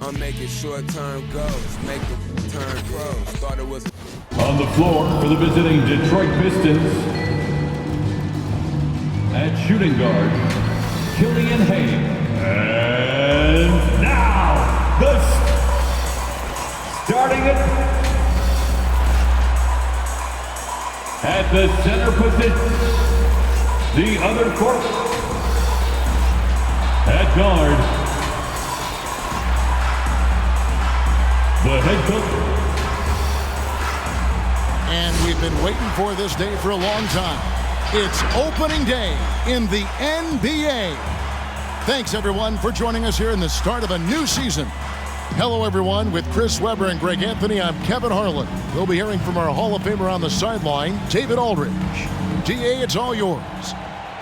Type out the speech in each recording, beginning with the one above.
I'm making short-term goals, make the turn pros. Thought it was on the floor for the visiting Detroit Pistons. At shooting guard, Killian Hayes. And now, starting it at the center position, the other court. At guard, the head coach. And we've been waiting for this day for a long time. It's opening day in the NBA. Thanks, everyone, for joining us here in the start of a new season. Hello, everyone. With Chris Webber and Greg Anthony, I'm Kevin Harlan. We'll be hearing from our Hall of Famer on the sideline, David Aldridge. DA, it's all yours.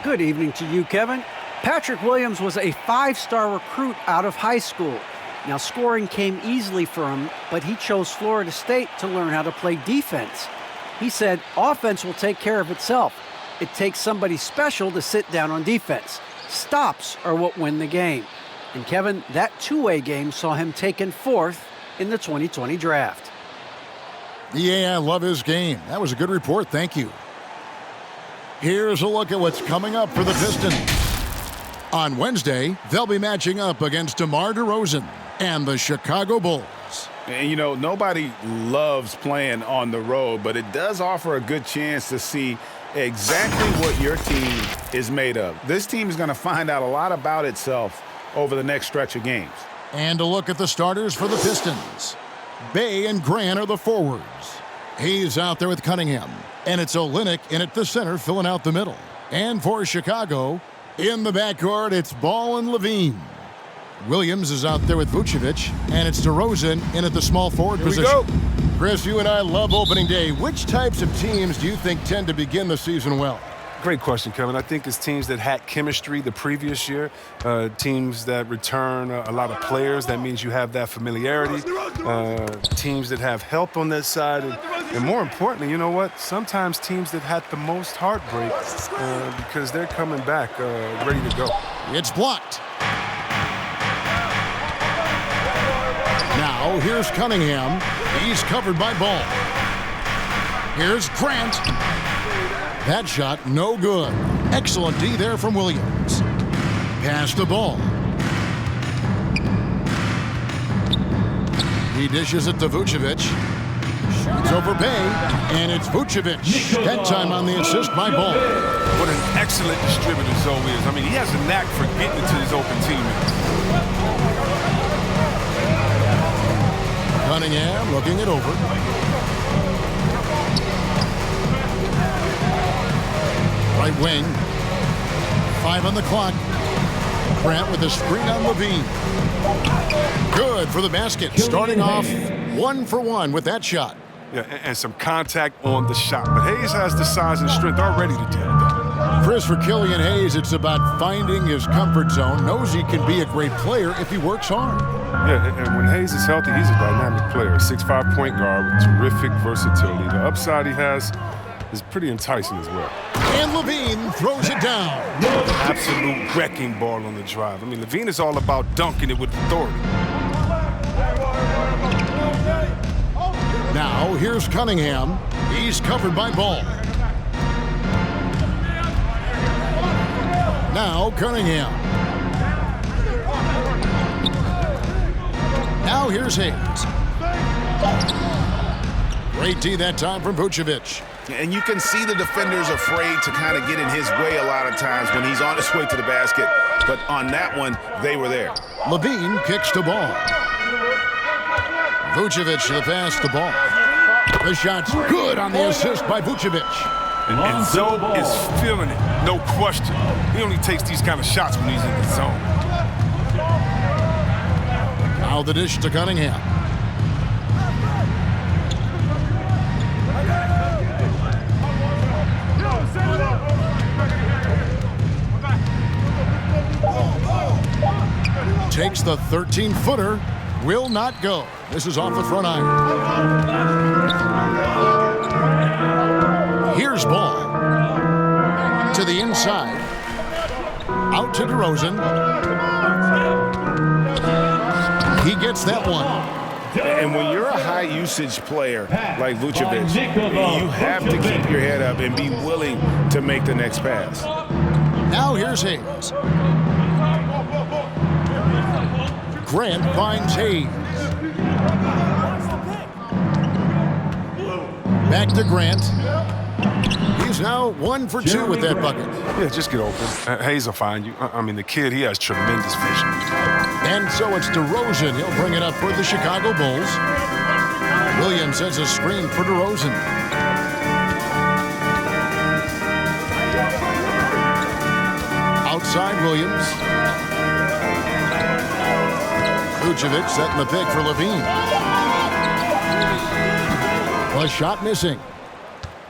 Good evening to you, Kevin. Patrick Williams was a five-star recruit out of high school. Now, scoring came easily for him, but he chose Florida State to learn how to play defense. He said, offense will take care of itself. It takes somebody special to sit down on defense. Stops are what win the game. And Kevin, that two-way game saw him taken fourth in the 2020 draft. Yeah, I love his game. That was a good report. Thank you. Here's a look at what's coming up for the Pistons. On Wednesday, they'll be matching up against DeMar DeRozan and the Chicago Bulls. And, you know, nobody loves playing on the road, but it does offer a good chance to see exactly what your team is made of. This team is going to find out a lot about itself over the next stretch of games. And a look at the starters for the Pistons. Bay and Grant are the forwards. Hayes out there with Cunningham. And it's Olynyk in at the center, filling out the middle. And for Chicago, in the backcourt, it's Ball and Levine. Williams is out there with Vucevic, and it's DeRozan in at the small forward position. Go. Chris, you and I love opening day. Which types of teams do you think tend to begin the season well? Great question, Kevin. I think it's teams that had chemistry the previous year, teams that return a lot of players. That means you have that familiarity. Teams that have help on that side. And more importantly, you know what? Sometimes teams that had the most heartbreak because they're coming back ready to go. It's blocked. Now, here's Cunningham. He's covered by Ball. Here's Grant. That shot, no good. Excellent D there from Williams. Pass the ball. He dishes it to Vucevic. Shoots over Bay, and it's Vucevic. That time on the assist by Ball. What an excellent distributor Zoe is. I mean, he has a knack for getting it to his open teammates. Cunningham looking it over. Right wing. 5 on the clock. Grant with a screen on Levine. Good for the basket. Starting off 1 for 1 with that shot. Yeah, and some contact on the shot. But Hayes has the size and strength already to deal with that. Chris, for Killian Hayes, it's about finding his comfort zone. Knows he can be a great player if he works hard. Yeah, and when Hayes is healthy, he's a dynamic player. 6'5" point guard with terrific versatility. The upside he has is pretty enticing as well. And Levine throws it down. Absolute wrecking ball on the drive. I mean, Levine is all about dunking it with authority. Now, here's Cunningham. He's covered by Ball. Now, Cunningham. Now, here's Hayes. Great D that time from Vucevic. And you can see the defenders afraid to kind of get in his way a lot of times when he's on his way to the basket. But on that one, they were there. Levine kicks the ball. Vucevic to the pass, the ball. The shot's good on the assist by Vucevic. And Zoe is feeling it, no question. He only takes these kind of shots when he's in the zone. Now the dish to Cunningham. Takes the 13-footer, will not go. This is off the front iron. Here's Ball. To the inside. Out to DeRozan. He gets that one. And when you're a high-usage player like Vucevic, you have to keep your head up and be willing to make the next pass. Now here's Hayes. Grant finds Hayes. Back to Grant. He's now 1 for 2 with that bucket. Yeah, just get open. Hayes will find you. I mean, the kid, he has tremendous vision. And so it's DeRozan. He'll bring it up for the Chicago Bulls. Williams has a screen for DeRozan. Outside Williams. Vucevic setting the pick for Levine. A shot missing.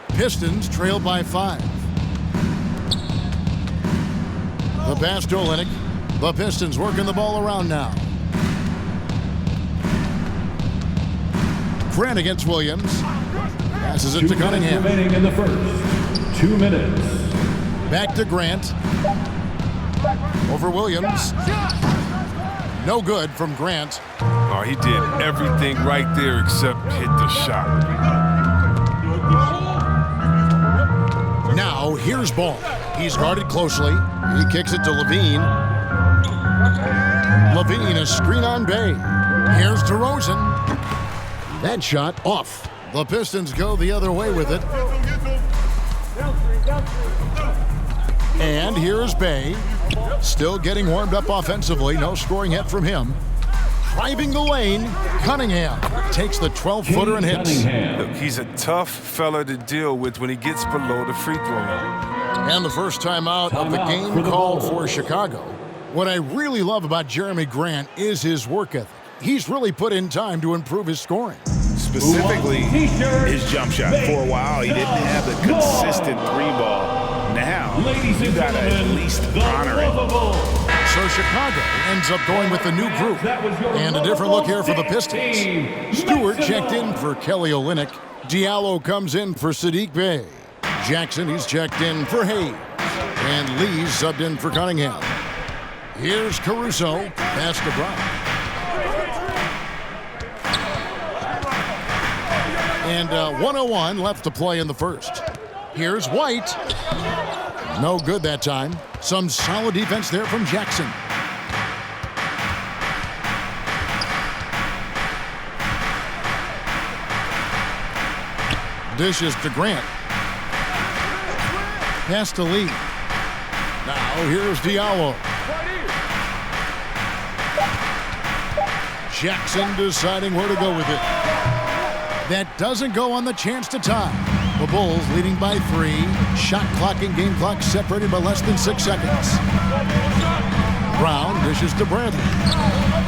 Pistons trail by 5. The pass to Olynyk. The Pistons working the ball around now. Grant against Williams. Passes it to Cunningham. Remaining in the first. 2 minutes. Back to Grant. Over Williams. No good from Grant. Oh, he did everything right there except hit the shot. Now, here's Ball. He's guarded closely. He kicks it to Levine. Levine, a screen on Bay. Here's DeRozan. That shot off. The Pistons go the other way with it. And here's Bay. Still getting warmed up offensively. No scoring hit from him. Driving the lane, Cunningham takes the 12-footer and hits. Look, he's a tough fella to deal with when he gets below the free throw line. And the first time out of the game called for Chicago. What I really love about Jeremy Grant is his work ethic. He's really put in time to improve his scoring. Specifically, his jump shot. For a while, he didn't have the consistent 3-ball. Now, you got to at least honor it. So Chicago ends up going with a new group. And a different look here for the Pistons. Stewart checked in for Kelly Olynyk. Diallo comes in for Sadiq Bey. Jackson, he's checked in for Hayes. And Lee subbed in for Cunningham. Here's Caruso. Pass to Brown. And 1:01 left to play in the first. Here's White. No good that time. Some solid defense there from Jackson. Dishes to Grant. Pass to Lee. Now here's Diallo. Jackson deciding where to go with it. That doesn't go on the chance to tie. The Bulls leading by 3. Shot clock and game clock separated by less than 6 seconds. Brown dishes to Bradley.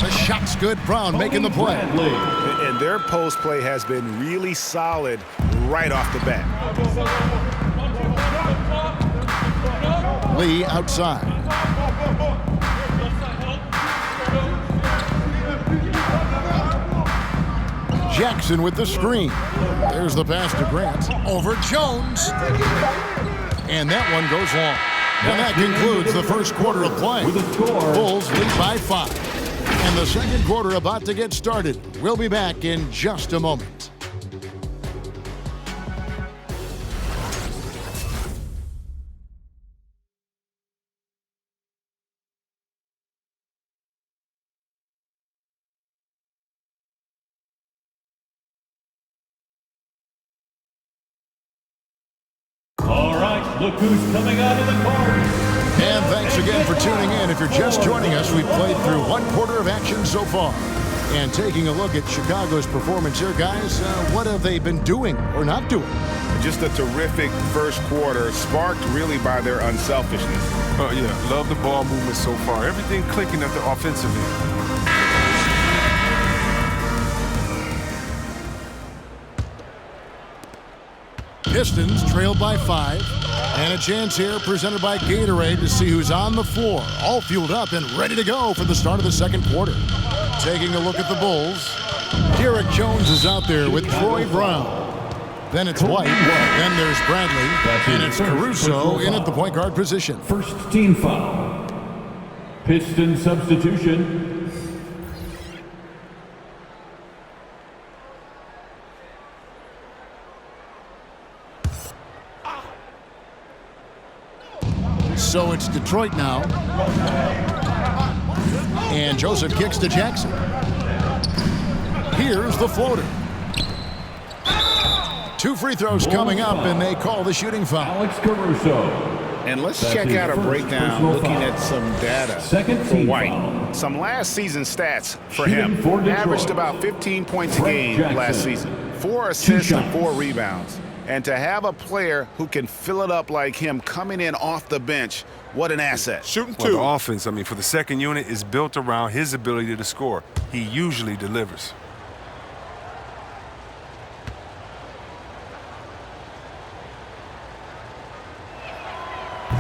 The shot's good. Brown making the play. And their post play has been really solid right off the bat. Lee outside. Jackson with the screen. There's the pass to Grant. Over Jones. And that one goes long. And that concludes the first quarter of play. Bulls lead by 5. And the second quarter about to get started. We'll be back in just a moment. Look who's coming out of the court. And thanks again for tuning in. If you're just joining us, we've played through 1 quarter of action so far. And taking a look at Chicago's performance here, guys, what have they been doing or not doing? Just a terrific first quarter, sparked really by their unselfishness. Oh, yeah. Love the ball movement so far. Everything clicking at the offensive end. Pistons trail by 5. And a chance here presented by Gatorade to see who's on the floor. All fueled up and ready to go for the start of the second quarter. Taking a look at the Bulls. Derek Jones is out there with Troy Brown. Then it's White. Then there's Bradley. And it's Caruso in at the point guard position. First team foul. Piston substitution. So it's Detroit now. And Joseph kicks to Jackson. Here's the floater. 2 free throws coming up, and they call the shooting foul. Alex Caruso. And let's check out a breakdown looking at some data for White. Some last season stats for him. Averaged about 15 points a game last season. 4 assists and 4 rebounds. And to have a player who can fill it up like him coming in off the bench, what an asset. Shooting Well, two. the offense, I mean, for the second unit is built around his ability to score. He usually delivers.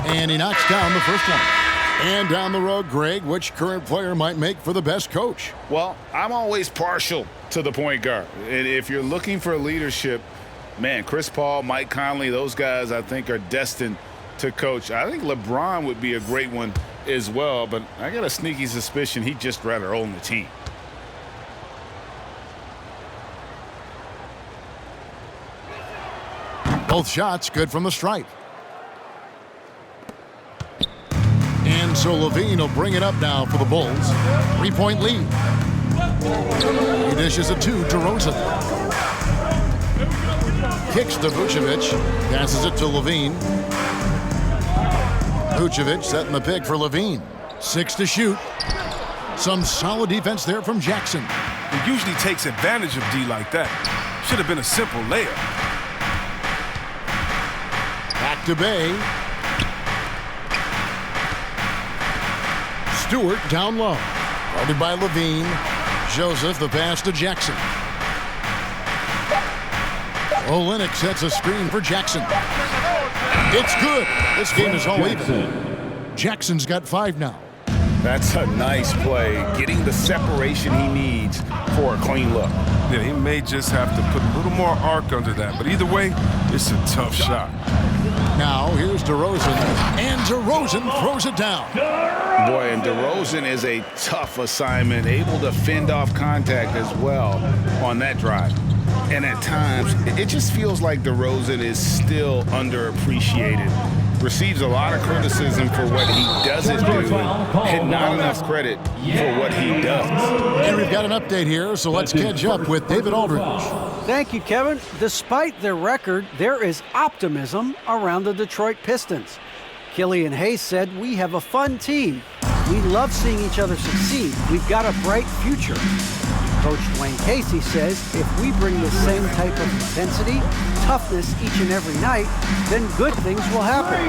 And he knocks down the first one. And down the road, Greg, which current player might make for the best coach? Well, I'm always partial to the point guard. And if you're looking for leadership, man, Chris Paul, Mike Conley, those guys I think are destined to coach. I think LeBron would be a great one as well, but I got a sneaky suspicion he'd just rather own the team. Both shots good from the stripe. And so Levine will bring it up now for the Bulls. 3-point lead. He dishes it to DeRozan. Kicks to Vucevic. Passes it to Levine. Vucevic setting the pick for Levine. 6 to shoot. Some solid defense there from Jackson. He usually takes advantage of D like that. Should have been a simple layup. Back to Bay. Stewart down low. Guarded by Levine. Joseph, the pass to Jackson. Olynyk sets a screen for Jackson. It's good. This game is all even. Jackson's got 5 now. That's a nice play, getting the separation he needs for a clean look. Yeah, he may just have to put a little more arc under that. But either way, it's a tough shot. Now, here's DeRozan. And DeRozan throws it down. Boy, and DeRozan is a tough assignment, able to fend off contact as well on that drive. And at times, it just feels like DeRozan is still underappreciated. Receives a lot of criticism for what he doesn't do, and not enough credit for what he does. And we've got an update here, so let's catch up with David Aldridge. Thank you, Kevin. Despite their record, there is optimism around the Detroit Pistons. Killian Hayes said, "We have a fun team. We love seeing each other succeed. We've got a bright future." Coach Dwayne Casey says, "If we bring the same type of intensity, toughness each and every night, then good things will happen."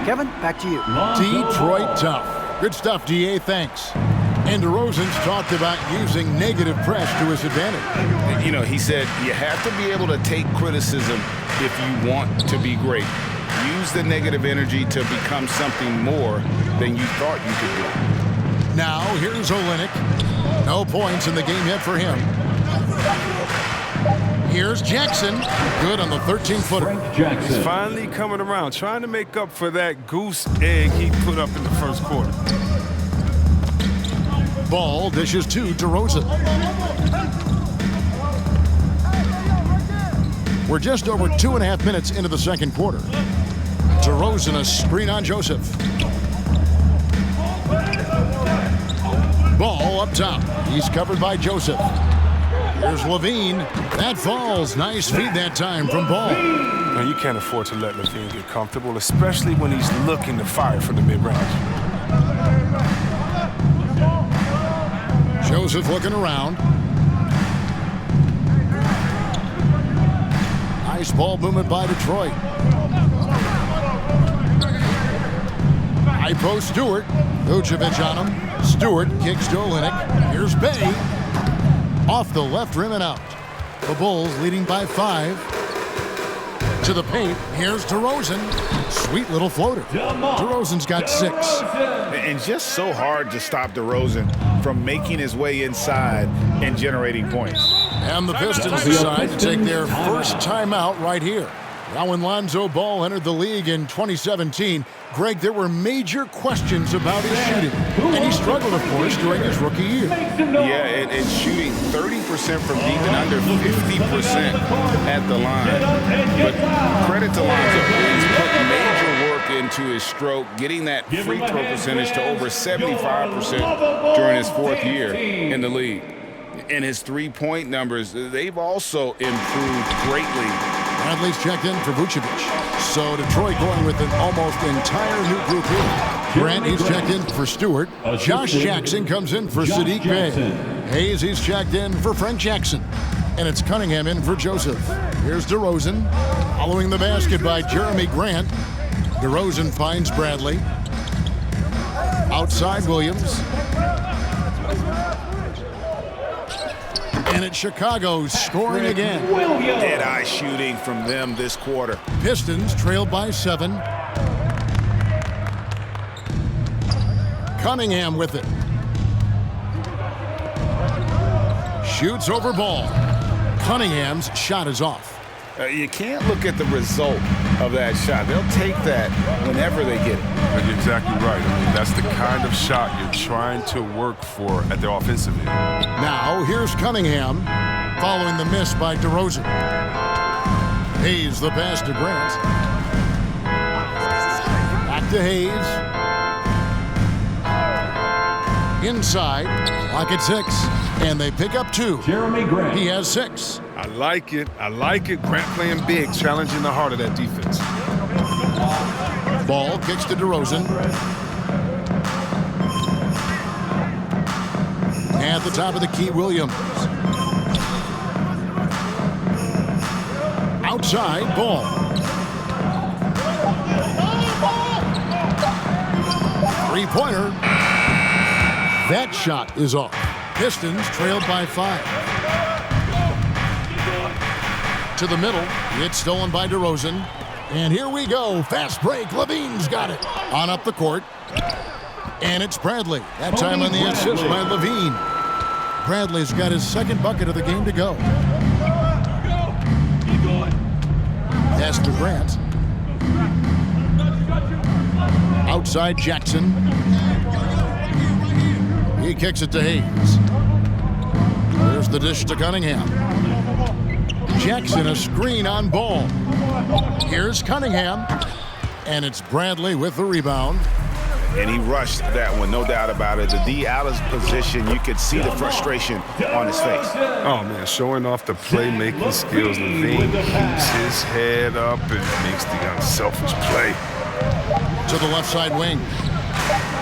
Kevin, back to you. Detroit tough. Good stuff, DA. Thanks. And DeRozan's talked about using negative press to his advantage. You know, he said you have to be able to take criticism if you want to be great. Use the negative energy to become something more than you thought you could do. Now, here's Olynyk. No points in the game yet for him. Here's Jackson. Good on the 13-footer. He's finally coming around, trying to make up for that goose egg he put up in the first quarter. Ball dishes to DeRozan. We're just over 2.5 minutes into the second quarter. DeRozan, a screen on Joseph. Ball up top. He's covered by Joseph. Here's Levine. That falls. Nice feed that time from Ball. Now, you can't afford to let Levine get comfortable, especially when he's looking to fire from the mid-range. Joseph looking around. Nice ball movement by Detroit. High post Stewart. Vucevic on him. Stewart kicks to Olynyk. Here's Bay. Off the left rim and out. The Bulls leading by 5. To the paint. Here's DeRozan. Sweet little floater. DeRozan's got 6. And just so hard to stop DeRozan from making his way inside and generating points. And the Pistons decide to take their first timeout right here. Now, when Lonzo Ball entered the league in 2017, Greg, there were major questions about his shooting. And he struggled, of course, during his rookie year. Yeah, and shooting 30% from deep and under 50% at the line. But credit to Lonzo. He's put major work into his stroke, getting that Give free him a throw hand, percentage to fans. over 75% Your during his lovable fourth year team. in the league. And his three-point numbers, they've also improved greatly. Bradley's checked in for Vucevic. So Detroit going with an almost entire new group here. Grant, he's checked in for Stewart. Josh Jackson comes in for Josh Sadiq Bey. Jackson. Hayes, he's checked in for Frank Jackson. And it's Cunningham in for Joseph. Here's DeRozan. Following the basket by Jeremy Grant. DeRozan finds Bradley. Outside Williams. And it's Chicago scoring again. Dead-eye shooting from them this quarter. Pistons trailed by 7. Cunningham with it. Shoots over Ball. Cunningham's shot is off. You can't look at the result of that shot. They'll take that whenever they get it. You're exactly right. I mean, that's the kind of shot you're trying to work for at the offensive end. Now here's Cunningham following the miss by DeRozan. Hayes the pass to Grant. Back to Hayes. Inside, clock at 6, and they pick up 2. Jeremy Grant. He has 6. I like it. I like it. Grant playing big, challenging the heart of that defense. Ball kicks to DeRozan. At the top of the key, Williams. Outside, Ball. Three-pointer. That shot is off. Pistons trailed by 5. To the middle. It's stolen by DeRozan. And here we go. Fast break. Levine's got it. On up the court. And it's Bradley. That time on the assist by Levine. Bradley's got his second bucket of the game to go. Pass to Grant. Outside Jackson. He kicks it to Hayes. There's the dish to Cunningham. Jackson a screen on Ball. Here's Cunningham. And it's Bradley with the rebound. And he rushed that one, no doubt about it. The D out of position, you could see the frustration on his face. Oh, man, showing off the playmaking skills. Levine keeps his head up and makes the unselfish play. To the left side wing.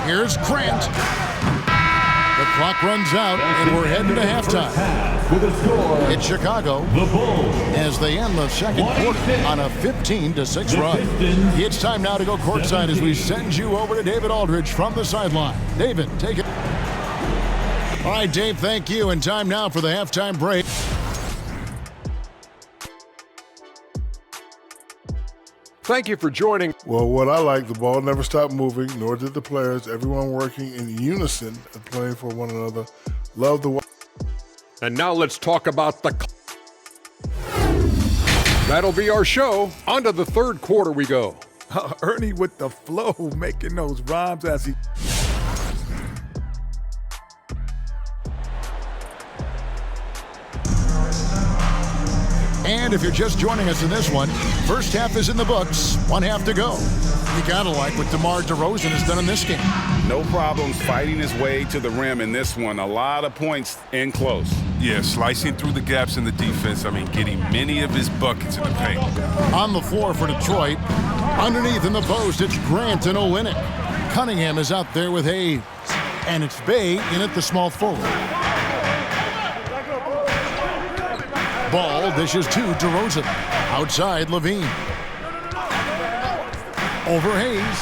Here's Grant. The clock runs out, and we're heading to halftime. With a score, It's Chicago the Bulls. as they end the second quarter on a 15-6 run. It's time now to go courtside as we send you over to David Aldridge from the sideline. David, take it. All right, Dave, thank you. And time now for the halftime break. Thank you for joining. Well, what I like, the ball never stopped moving, nor did the players. Everyone working in unison and playing for one another. Love the. And now let's talk about the. That'll be our show. On to the third quarter we go. Ernie with the flow, making those rhymes as he. And if you're just joining us in this one, first half is in the books, one half to go. You gotta like what DeMar DeRozan has done in this game. No problems fighting his way to the rim in this one. A lot of points in close. Yeah, slicing through the gaps in the defense. I mean, getting many of his buckets in the paint. On the floor for Detroit, underneath in the post, it's Grant and Olynyk. Cunningham is out there with Hayes, and it's Bey in at the small forward. Ball dishes to DeRozan. Outside, Levine. Over Hayes.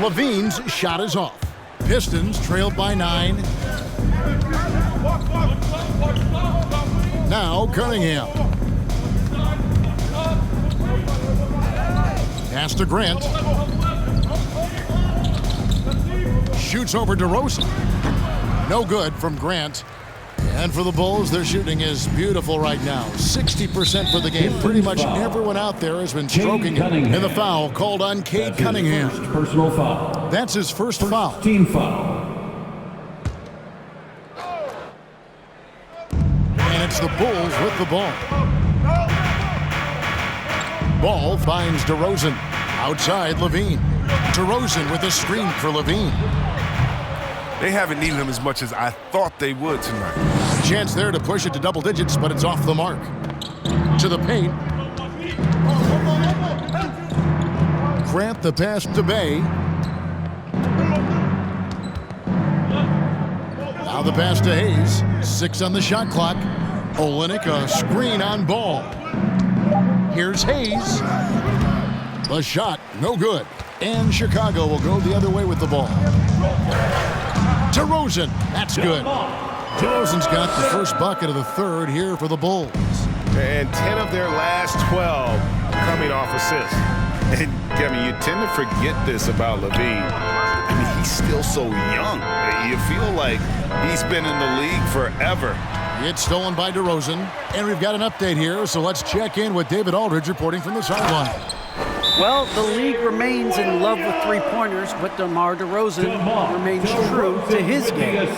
Levine's shot is off. Pistons trailed by 9. Now Cunningham. Pass to Grant. Shoots over DeRozan. No good from Grant. And for the Bulls, their shooting is beautiful right now. 60% for the game. Pretty much everyone out there has been stroking it. And the foul called on Cade Cunningham. First personal foul. That's his first foul. Team foul. And it's the Bulls with the ball. Ball finds DeRozan. Outside, Levine. DeRozan with a screen for Levine. They haven't needed him as much as I thought they would tonight. Chance there to push it to double digits, but it's off the mark. To the paint. Grant the pass to Bay. Now the pass to Hayes. 6 on the shot clock. Olynyk a screen on Ball. Here's Hayes. The shot, no good. And Chicago will go the other way with the ball. DeRozan, that's good. DeRozan's got the first bucket of the third here for the Bulls. And 10 of their last 12 coming off assists. And, Kevin, you tend to forget this about Levine. I mean, he's still so young. You feel like he's been in the league forever. It's stolen by DeRozan. And we've got an update here, so let's check in with David Aldridge reporting from the sideline. Well, the league remains in love with three-pointers, but DeMar DeRozan remains true to his game.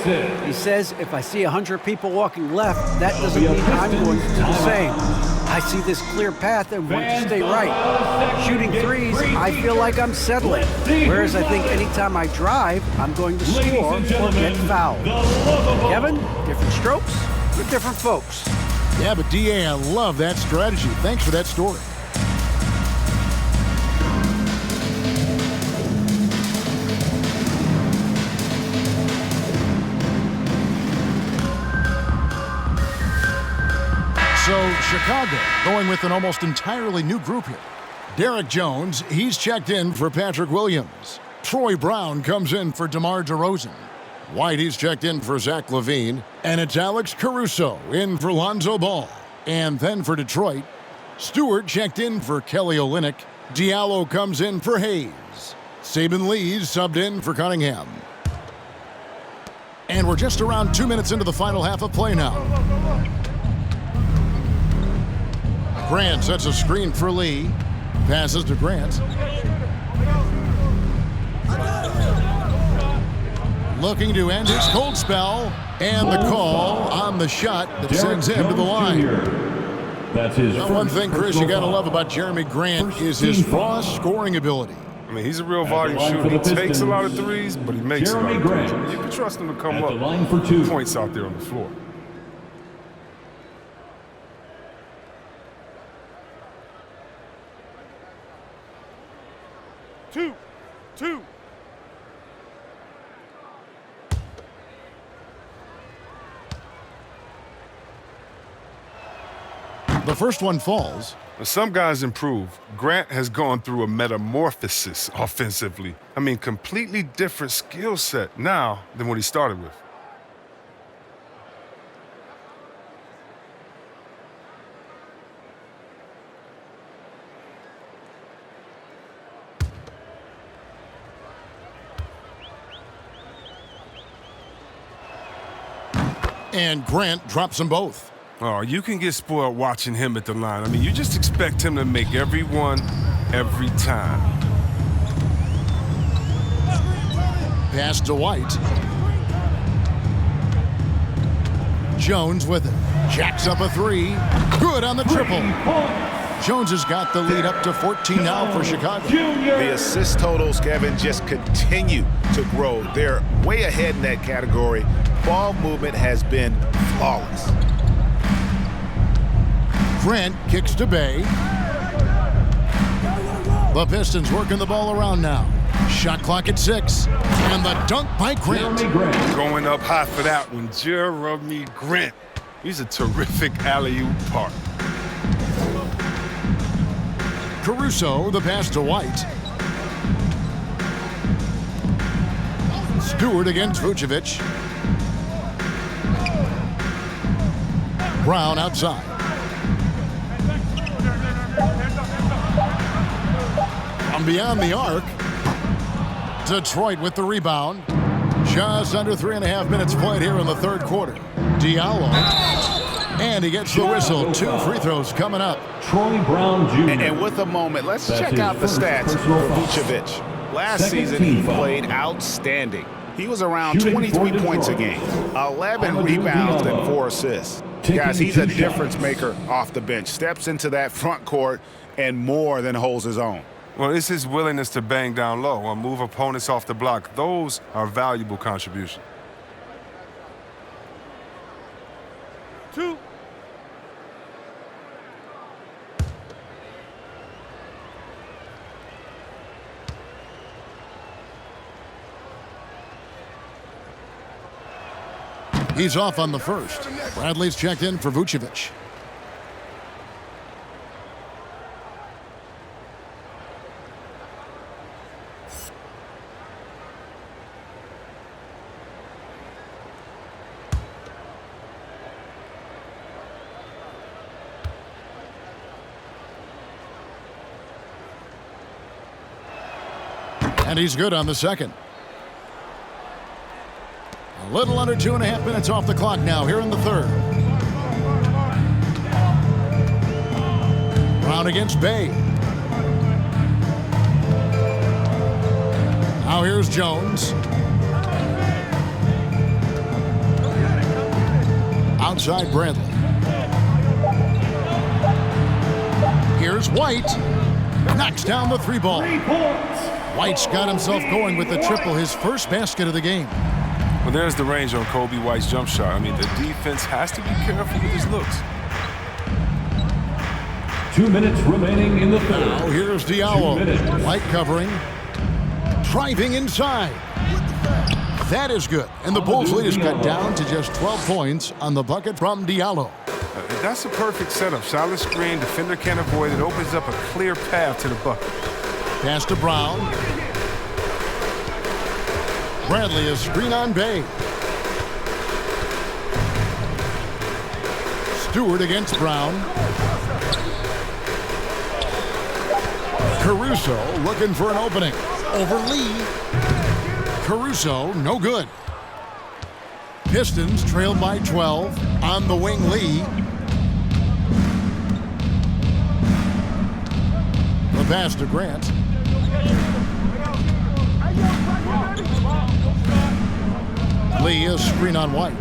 He says, if I see 100 people walking left, that doesn't mean I'm going to do the same. I see this clear path and want to stay right. Shooting threes, I feel like I'm settling. Whereas I think anytime I drive, I'm going to score or get fouled. Kevin, different strokes for different folks. Yeah, but DA, I love that strategy. Thanks for that story. So Chicago going with an almost entirely new group here. Derek Jones, he's checked in for Patrick Williams. Troy Brown comes in for DeMar DeRozan. White, he's checked in for Zach LaVine. And it's Alex Caruso in for Lonzo Ball. And then for Detroit, Stewart checked in for Kelly Olynyk. Diallo comes in for Hayes. Saban Lee's subbed in for Cunningham. And we're just around 2 minutes into the final half of play now. Grant sets a screen for Lee. Passes to Grant. Looking to end his cold spell. And the call on the shot that sends him to the line. That's his One thing, Chris, you got to love about Jeremy Grant is his raw scoring ability. I mean, he's a real volume shooter. He takes a lot of threes, but he makes a lot of threes. You can trust him to come up with points out there on the floor. Two. The first one falls. Some guys improve. Grant has gone through a metamorphosis offensively. I mean, completely different skill set now than what he started with. And Grant drops them both. Oh, you can get spoiled watching him at the line. I mean, you just expect him to make every one, every time. Pass to White. Jones with it. Jacks up a three. Good on the triple. Jones has got the lead up to 14 now for Chicago. The assist totals, Kevin, just continue to grow. They're way ahead in that category. Ball movement has been flawless. Grant kicks to Bay. The Pistons working the ball around now. Shot clock at 6. And the dunk by Grant. Going up high for that one, Jeremy Grant. He's a terrific alley-oop part. Caruso, the pass to White. Stewart against Vucevic. Brown outside. From beyond the arc. Detroit with the rebound. Just under 3.5 minutes played here in the third quarter. Diallo. And he gets the whistle. 2 free throws coming up. Troy Brown Jr. And with a moment, let's check out the stats for Vucevic. Last season, he played outstanding. He was around 23 points a game, 11 rebounds, and 4 assists. Guys, he's a difference maker off the bench. Steps into that front court and more than holds his own. Well, it's his willingness to bang down low or move opponents off the block. Those are valuable contributions. 2. He's off on the first. Bradley's checked in for Vucevic. And he's good on the second. A little under 2.5 minutes off the clock now here in the third. Brown against Bay. Now here's Jones. Outside Bradley. Here's White. Knocks down the 3 ball. White's got himself going with the triple, his first basket of the game. Well, there's the range on Kobe White's jump shot. I mean, the defense has to be careful with his looks. 2 minutes remaining in the third. Now here's Diallo. White covering. Driving inside. That is good. And the Bulls lead is cut down to just 12 points on the bucket from Diallo. That's a perfect setup. Solid screen, defender can't avoid it. Opens up a clear path to the bucket. Pass to Brown. Bradley a screen on Bay. Stewart against Brown. Caruso looking for an opening. Over Lee. Caruso, no good. Pistons trailed by 12. On the wing, Lee. The pass to Grant. Lee a screen on White.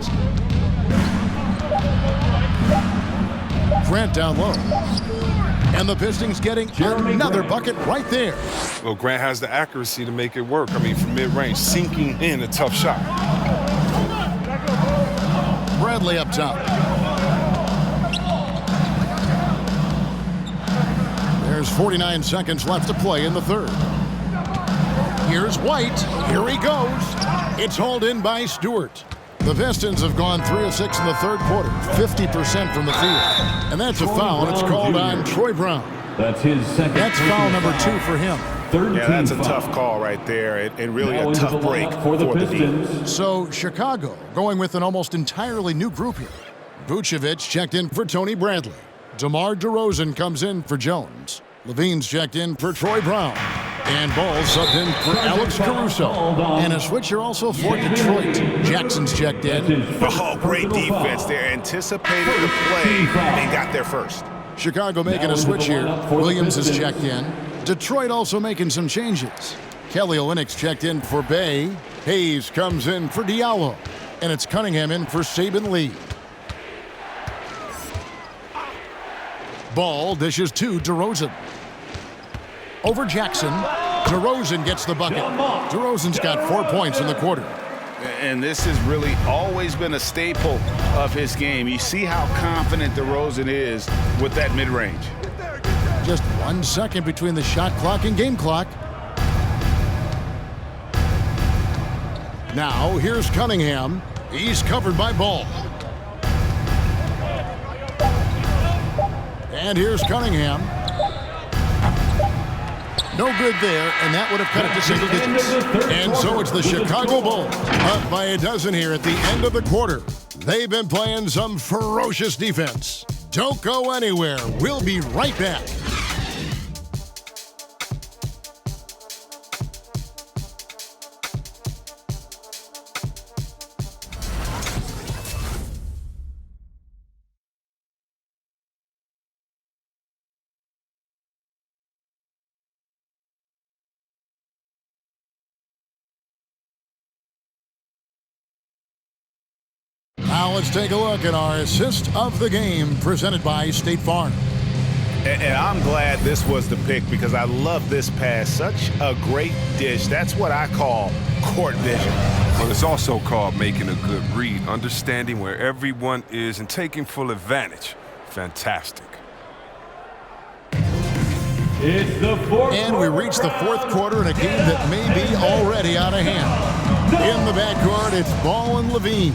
Grant down low. And the Pistons getting another bucket right there. Well, Grant has the accuracy to make it work. I mean, from mid-range, sinking in a tough shot. Bradley up top. There's 49 seconds left to play in the third. Here's White. Here he goes. It's hauled in by Stewart. The Pistons have gone 3 of 6 in the third quarter, 50% from the field. And that's a foul, and it's called on Troy Brown. That's his second. That's foul number 2 for him. Yeah, that's a tough call right there, and really a tough break for the Pistons. So Chicago going with an almost entirely new group here. Vucevic checked in for Tony Bradley. DeMar DeRozan comes in for Jones. Levine's checked in for Troy Brown. And Ball subbed in for Alex Caruso. And a switcher also for Detroit. Jackson's checked in. Oh, great defense there. Anticipated the play and got there first. Chicago making a switch here. Williams is checked in. Detroit also making some changes. Kelly Olynyk's checked in for Bay. Hayes comes in for Diallo. And it's Cunningham in for Saban Lee. Ball dishes to DeRozan. Over Jackson. DeRozan gets the bucket. DeRozan's got 4 points in the quarter. And this has really always been a staple of his game. You see how confident DeRozan is with that mid-range. Just 1 second between the shot clock and game clock. Now, here's Cunningham. He's covered by Ball. And here's Cunningham. No good there, and that would have cut it to single digits. And so it's the Chicago Bulls up by a dozen here at the end of the quarter. They've been playing some ferocious defense. Don't go anywhere. We'll be right back. Now let's take a look at our assist of the game presented by State Farm. And I'm glad this was the pick because I love this pass. Such a great dish. That's what I call court vision. Well, it's also called making a good read, understanding where everyone is and taking full advantage. Fantastic. It's the fourth. And we reach the fourth quarter in a game that may be already out of hand. In the backcourt, it's Ball and Levine.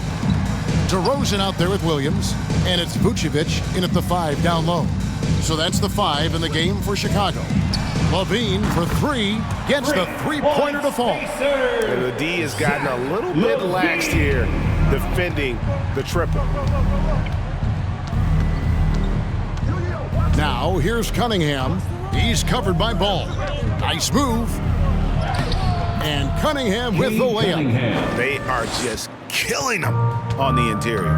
DeRozan out there with Williams, and it's Vucevic in at the 5 down low. So that's the 5 in the game for Chicago. Levine for 3 gets the three-pointer to fall. And the D has gotten a little bit laxed here defending the triple. Now here's Cunningham. He's covered by Ball. Nice move. And Cunningham with the layup. They are just killing them on the interior.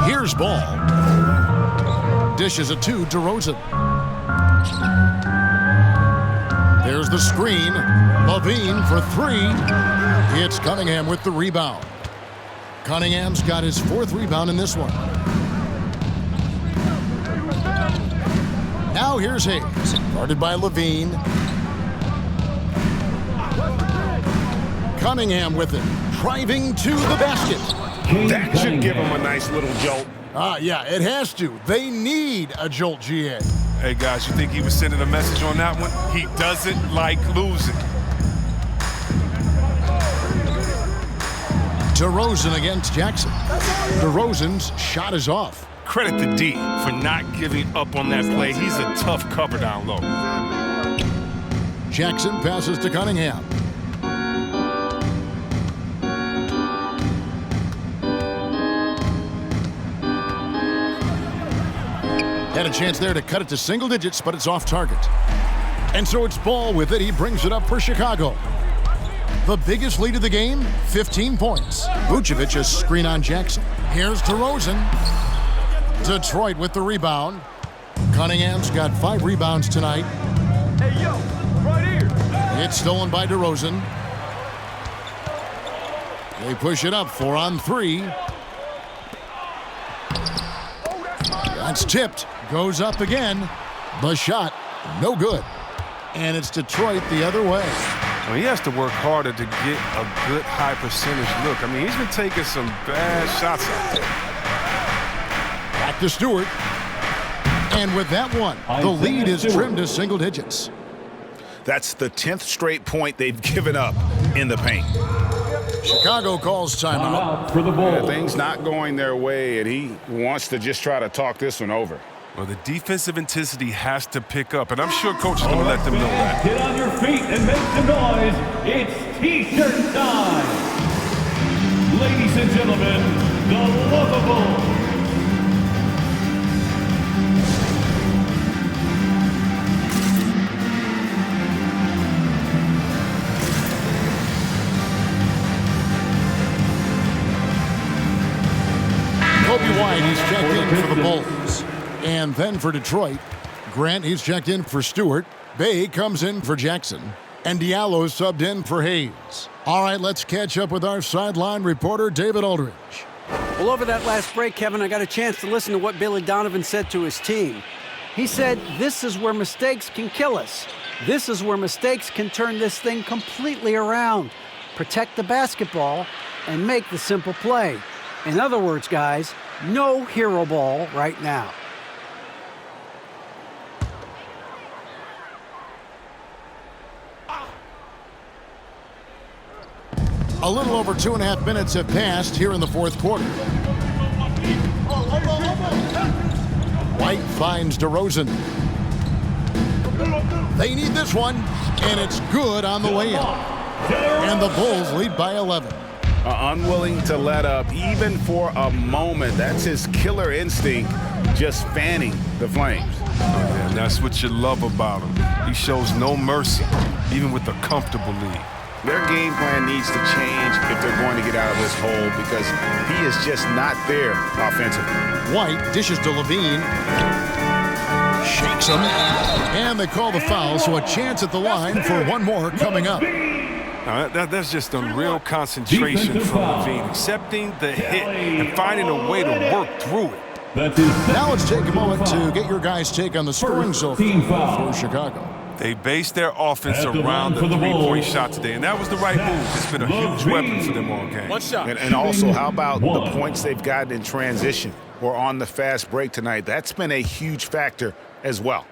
Here's Ball. Dishes it to DeRozan. There's the screen. Levine for 3. It's Cunningham with the rebound. Cunningham's got his 4th rebound in this one. Now here's Hayes, guarded by Levine. Cunningham with it, driving to the basket. That should give him a nice little jolt. Yeah, it has to. They need a jolt, GA. Hey, guys, you think he was sending a message on that one? He doesn't like losing. DeRozan against Jackson. DeRozan's shot is off. Credit to D for not giving up on that play. He's a tough cover down low. Jackson passes to Cunningham. Had a chance there to cut it to single digits, but it's off target. And so it's Ball with it. He brings it up for Chicago. The biggest lead of the game, 15 points. Vucevic a screen on Jackson. Here's DeRozan. Detroit with the rebound. Cunningham's got 5 rebounds tonight. Hey, yo, right here. It's stolen by DeRozan. They push it up 4 on 3. That's tipped. Goes up again. The shot, no good. And it's Detroit the other way. Well, he has to work harder to get a good high percentage look. I mean, he's been taking some bad shots out there. Back to Stewart. And with that one, the lead is trimmed to single digits. That's the 10th straight point they've given up in the paint. Chicago calls timeout. For the Bulls. Things not going their way, and he wants to just try to talk this one over. Well, the defensive intensity has to pick up, and I'm sure Coach is going to let them know that. Get on your feet and make some noise. It's T-shirt time. Ladies and gentlemen, the Lovables. Kobe White, he's checked in for the Bulls. And then for Detroit, Grant, he's checked in for Stewart. Bay comes in for Jackson. And Diallo subbed in for Hayes. All right, let's catch up with our sideline reporter, David Aldridge. Well, over that last break, Kevin, I got a chance to listen to what Billy Donovan said to his team. He said, this is where mistakes can kill us. This is where mistakes can turn this thing completely around. Protect the basketball and make the simple play. In other words, guys, no hero ball right now. A little over 2.5 minutes have passed here in the fourth quarter. White finds DeRozan. They need this one, and it's good on the way in. And the Bulls lead by 11. Unwilling to let up even for a moment. That's his killer instinct, just fanning the flames. Oh, yeah, and that's what you love about him. He shows no mercy, even with a comfortable lead. Their game plan needs to change if they're going to get out of this hole because he is just not there offensively. White dishes to Levine. Shakes him. And they call the foul, so a chance at the line for one more coming up. That's just unreal concentration from Levine, accepting the hit and finding a way to work through it. That's his Now let's take a moment foul. to get your guys' take on the scoring so Team far foul. for Chicago. They based their offense At the around line the for the three-point Bulls, shot today, and that was the right move. It's been a huge weapon for them all game. And also, how about the One. points they've gotten in transition or on the fast break tonight? That's been a huge factor as well.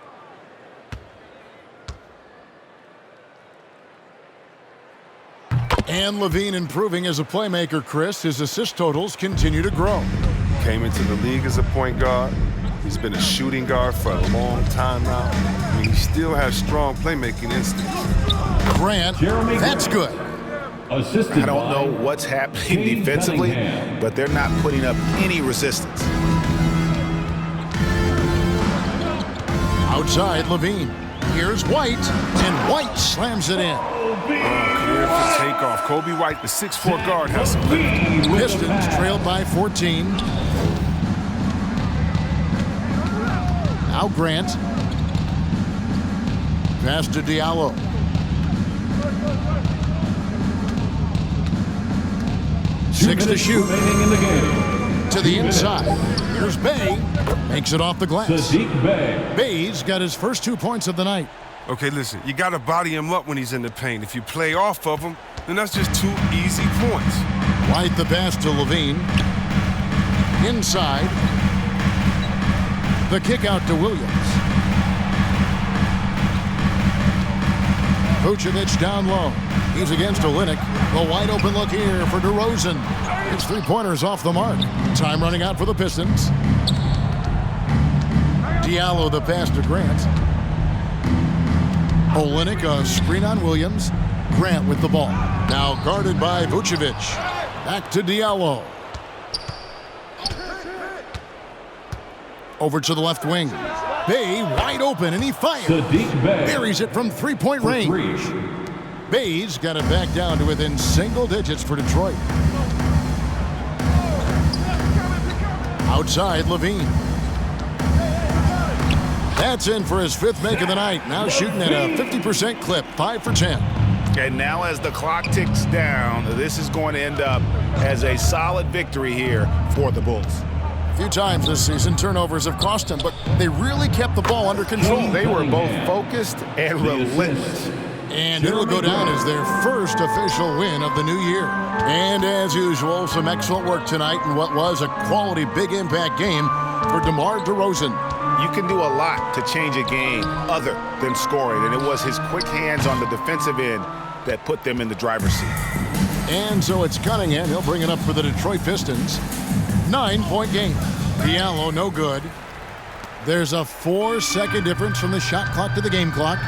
And Levine improving as a playmaker, Chris. His assist totals continue to grow. Came into the league as a point guard. He's been a shooting guard for a long time now. I mean, he still has strong playmaking instincts. Grant, Jeremy that's Grant. good. Assisted I don't by know what's happening Kane defensively, Cunningham. but they're not putting up any resistance. Outside, Levine. Here's White, and White slams it in. Clear for takeoff. Kobe White, the 6'4" guard, has some lift. Pistons trailed by 14. Now Grant. Pass to Diallo. Six to shoot. Remaining in the game. To the inside. Here's Bay. Makes it off the glass. Sadiq Bey. Bay's got his first 2 points of the night. Okay, listen, you got to body him up when he's in the paint. If you play off of him, then that's just 2 easy points. White the pass to Levine. Inside. The kick out to Williams. Vucevic down low. He's against Olynyk. The wide open look here for DeRozan. His 3-pointers off the mark. Time running out for the Pistons. Diallo the pass to Grant. Olynyk a screen on Williams. Grant with the ball. Now guarded by Vucevic. Back to Diallo. Over to the left wing. Bay wide open, and he fires. Sadiq Bey. Buries it from 3-point range. Bay's got it back down to within single digits for Detroit. Outside, Levine. That's in for his 5th make of the night. Now shooting at a 50% clip, 5 for 10. And now as the clock ticks down, this is going to end up as a solid victory here for the Bulls. A few times this season, turnovers have cost him, but they really kept the ball under control. They were both focused and relentless. And it'll go down as their first official win of the new year. And as usual, some excellent work tonight in what was a quality big impact game for DeMar DeRozan. You can do a lot to change a game other than scoring, and it was his quick hands on the defensive end that put them in the driver's seat. And so it's Cunningham. He'll bring it up for the Detroit Pistons. 9-point game. Diallo no good. There's a 4-second difference from the shot clock to the game clock.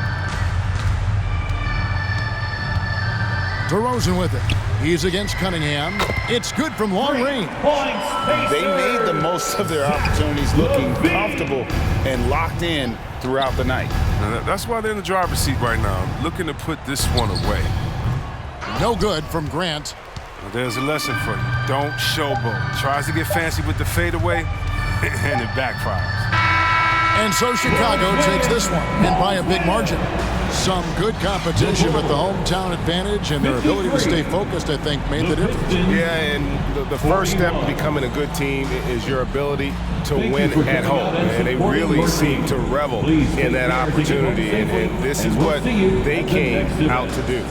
DeRozan with it. He's against Cunningham. It's good from long range. They made the most of their opportunities, looking comfortable and locked in throughout the night. And that's why they're in the driver's seat right now, looking to put this one away. No good from Grant. Well, there's a lesson for you. Don't showboat. Tries to get fancy with the fadeaway, and it backfires. And so Chicago takes this one, and by a big margin. Some good competition with the hometown advantage, and their ability to stay focused, I think, made the difference. Yeah, and the first step to becoming a good team is your ability to win at home. And they really seem to revel in that opportunity, and this is what they came out to do.